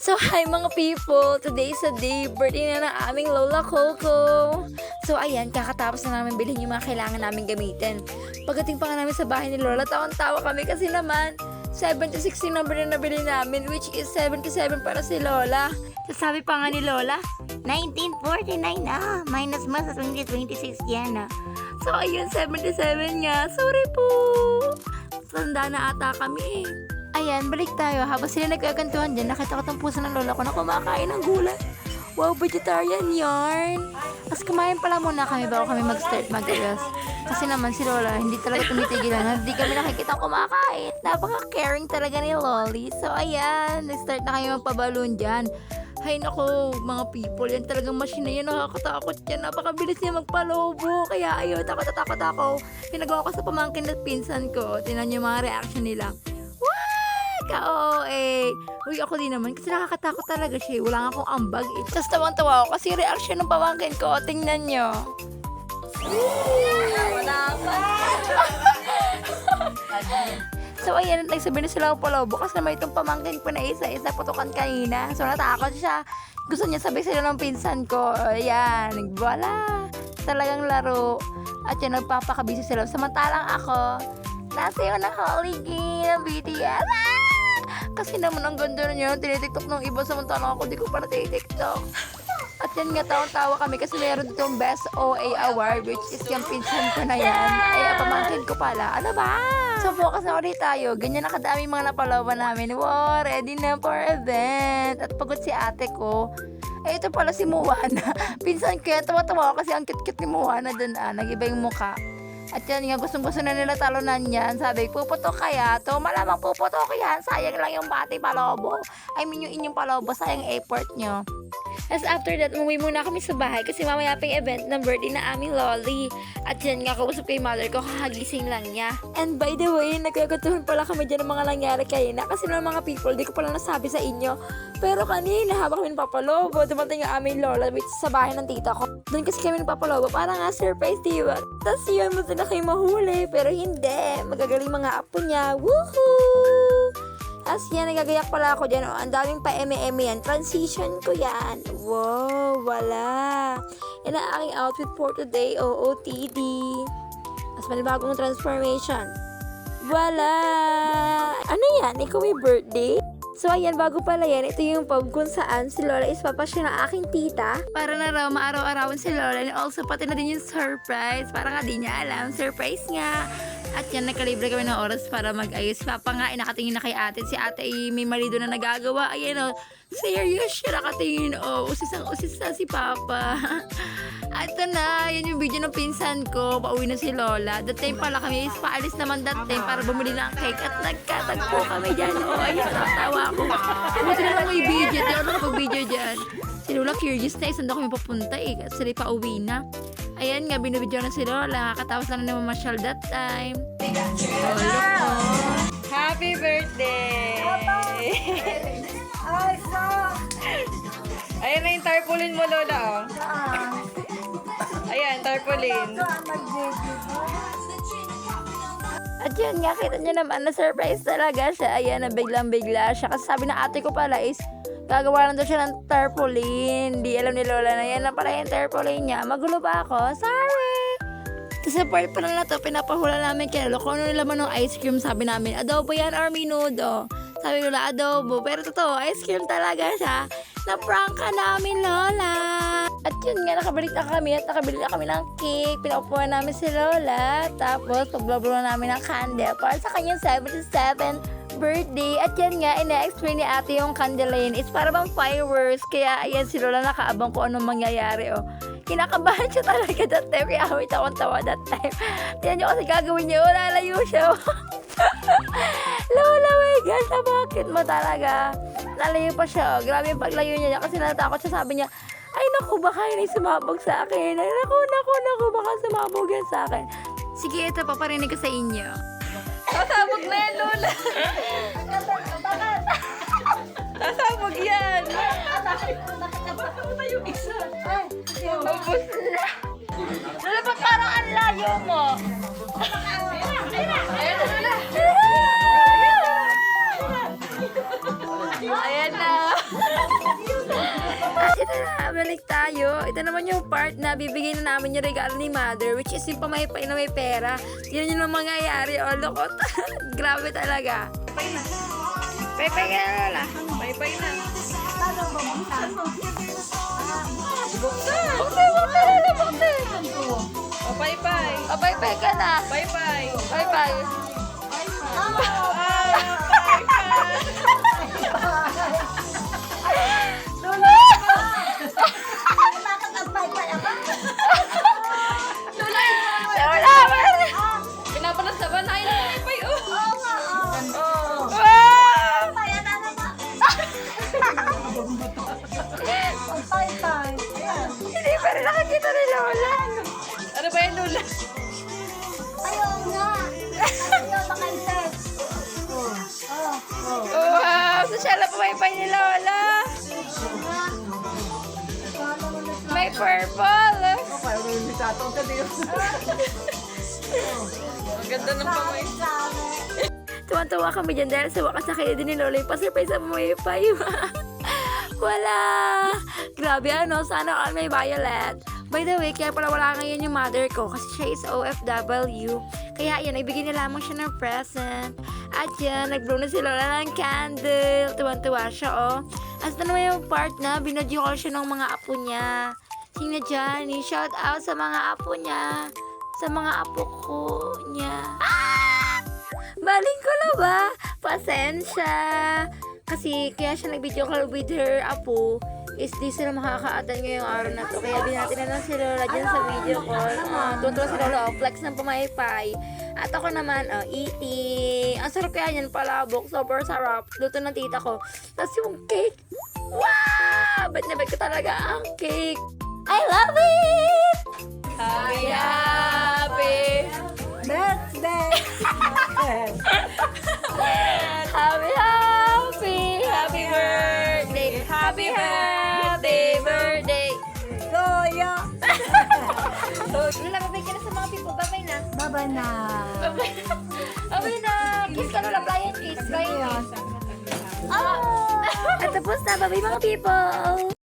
So, hi mga people! Today is a day, birthday na ng aming Lola Coco. So, ayan, kakatapos na namin bilhin yung mga kailangan namin gamitin. Pagdating pa nga namin sa bahay ni Lola, tawang-tawa kami kasi naman, 76 yung number na nabili namin, which is 77 para si Lola. Sasabi pa nga ni Lola, 1949 na, minus mo sa 2026 yan ah. So, ayun, 77 nga. Sorry po! Tanda na ata kami eh. Ayan, balik tayo. Habang sila nagkagantuhan dyan, nakita ko itong puso ng lola ko na kumakain ng gulay. Wow, vegetarian yarn. Mas kumain pala muna kami bago kami mag-start mag-ayos. Kasi naman si Lola, hindi talaga tumitigilan. Hindi kami nakikita kumakain. Napaka-caring talaga ni Loli. So, ayan, nag-start na kayo magpabalon dyan. Hay nako, mga people, yan talagang machine na yun. Nakakatakot yan. Napakabilis niya magpalobo. Kaya ayun, takot ako. Pinagawa ko sa pamangkin at pinsan ko. Tingnan niyo mga reaction nila. Oo eh. Uy, ako din naman kasi nakakatakot talaga siya. Wala nga akong ambag eh. Tapos tawang-tawa ako kasi reaction ng pamangkin ko. Tingnan nyo. Wala pa. So ayan, nagsabi na sila ako palobo kasi naman itong pamangkin ko na isa-isa putukan kanina. So natakot siya. Gusto niya sabay sila ng pinsan ko. Ayan, wala. Talagang laro. At yan, nagpapakabisi sila. Samantalang ako, nasa yun ng Holy Game ng BTS. Kasi naman ang ganda na niya, tinitiktok ng iba samantalang ako, di ko para tinitiktok. At yan nga, tawa-tawa kami kasi meron ditong Best OA Award, which is yung pinsan ko na yan. Ay, pamangkin ko pala. Ano ba? So, focus na ulit tayo. Ganyan na kadami mga napalawan namin. Wow, ready na for event. At pagod si ate ko. Eh, ito pala si Moana. Pinsan ko yan, tawa-tawa kasi ang cute-cute ni Moana dun. Nag-iba yung mukha. At yan nga, gustong-gusto na nila talunan yan. Sabi, puputok kaya to? Malamang puputok yan. Sayang lang yung bati palobo. I mean, yung inyong palobo, sayang effort nyo. As after that, umuwi muna kami sa bahay kasi mamaya pa yung event ng birthday na aming Loli. At yan nga, kausap ko yung mother ko, kakagising lang niya. And by the way, nagkakatuhan pala kami dyan ng mga nangyari kanina kasi ng mga people, di ko pala nasabi sa inyo. Pero kanina, habang kami napapalobo, dumating yung aming Lola, which sa bahay ng tita ko. Doon kasi kami napapalobo, para nga surprise, diba? Tapos yun, mas na kayo mahuli, pero hindi. Magagaling mga apo niya. Woohoo! As yan, nagagayak pala ako dyan. Ang daming pa eme-eme yan. Transition ko yan. Wow, wala. Yan ang aking outfit for today. OOTD. As manibagong transformation. Wala. Ano yan? Ikaw may birthday? So ayan, bago pala yan, ito yung pub kung saan si Lola is papasya ng aking tita. Para na raw maaraw-arawan si Lola. And also, pati na din yung surprise. Para nga di niya alam. Surprise nga. At yan, nakalibre kami ng oras para mag-ayos. Papa nga, nakatingin na kay ate. Si ate ay may mali doon na nagagawa. Ayan o, serious siya nakatingin. Usis na si Papa. At ito na, yan yung video ng pinsan ko. Pauwi na si Lola. That time pala kami is paalis naman that time para bumili ng cake. At nagkatagpo kami dyan. Ayun, natawa ako. Buti na lang may video. Di ako nakapag-video dyan. Si Lola curious na, isang daw kami papunta eh. Kasi sila pauwi na. Ayan nga, binubidyo na si Lola. Kakatapos lang na mamasyal that time. Oh, look po. Happy birthday! Ayan na yung tarpaulin mo, Lola. Oh. Ayan, tarpaulin. At yun nga, kita nyo naman na surprise talaga siya. Ayan, na biglang-bigla siya. Kasi sabi ng ate ko pala is, gagawa lang daw siya ng tarpaulin. Di alam ni Lola na yan na pala yung tarpaulin niya. Magulo ba ako? Sorry! Tapos sa part pala na to, pinapahula namin kay Lola kung ano laman ng ice cream. Sabi namin, adobo yan or menudo. Sabi Lola, adobo. Pero totoo, ice cream talaga siya. Na-prank ka namin, Lola! At yun nga, nakabalik na kami at nakabili na kami ng cake. Pinaupuan namin si Lola. Tapos, pagbabalo namin ng candle para sa kanyang 77 birthday. At yan nga, ina-explain ni ate yung candle yun. It's para bang fireworks. Kaya, ayan, si Lola nakaabang kung anong mangyayari, oh. Kinakabahan siya talaga that time. Kaya awit akong tawa that time. Tiyan nyo kasi gagawin niya. Lalayo siya. Lola, my gosh, bakit mo talaga? Lalayo pa siya. Grabe yung paglayo niya. Kasi natakot siya. Sabi niya, ay naku, baka yun ay sumabog sa akin. Ay naku, baka sumabog yan sa akin. Sige, ito, paparinig ko sa inyo. Sasabog na yan, Lola. Sasabog yan. Bakit mo tayo isa? Ubus na. Lola, ba't parang ang layo mo? Ayun na, Lola. Ayan na. ito na, balik tayo. Ito naman yung part na bibigyan na namin yung regalo ni Mother, which is yung pamaypay na may pera. Yan yung mangyayari. O, lukot. Grabe talaga. Paypay ka na, Lola. Paypay na. Buksan, Lola, buksan. O, pay-pay. O, paypay ka na. Pay-pay. Paypay. Lola, Pinapalas na ba? Nain na pay-pay. wow! Hindi pa rin nakikita ni Lola. Ano ba yan, Lola? Wow! Social na paypay ni Lola. May purple. Ang ganda ng pamay. Tuwan-tuwa kami dyan dahil sa wakas na kayo din ni Lola yung pasurprise sa paypay. Wala! Grabe ano, sana all may violet. By the way, kaya pala wala ngayon yung mother ko kasi siya is OFW. Kaya yan, ibigay niya lamang siya ng present. At yan, nag-blow na si Lola ng candle. Tuwan-tuwa siya, oh. As naman yung part na, binadyo call siya ng mga apo niya. Sina Johnny, shout out sa mga apo niya. Sa mga apo ko niya. Ah! Baling ko na ba? Pasensya. Kasi kaya siya nag-video call with her apo is di sila makaka-attend ngayong araw na to. Kaya binati na lang si Lola dyan sa video call. Tuntua si Lola, flex ng pumaypay. At ako naman, eating. Ang sarap kaya yan, palabok. Super sarap. Luto ng tita ko. Tapos yung cake. Wow! Bet na bet ko talaga ang cake. I love it! Happy, birthday! Happy, happy birthday! Happy, happy birthday! Loya! Lola, babay ka na sa mga people. Babay na. Baba na. Babay na. Babay na. Kiss ka, Lola. Flying kiss. Flying kiss. At tapos na. Babay mga people.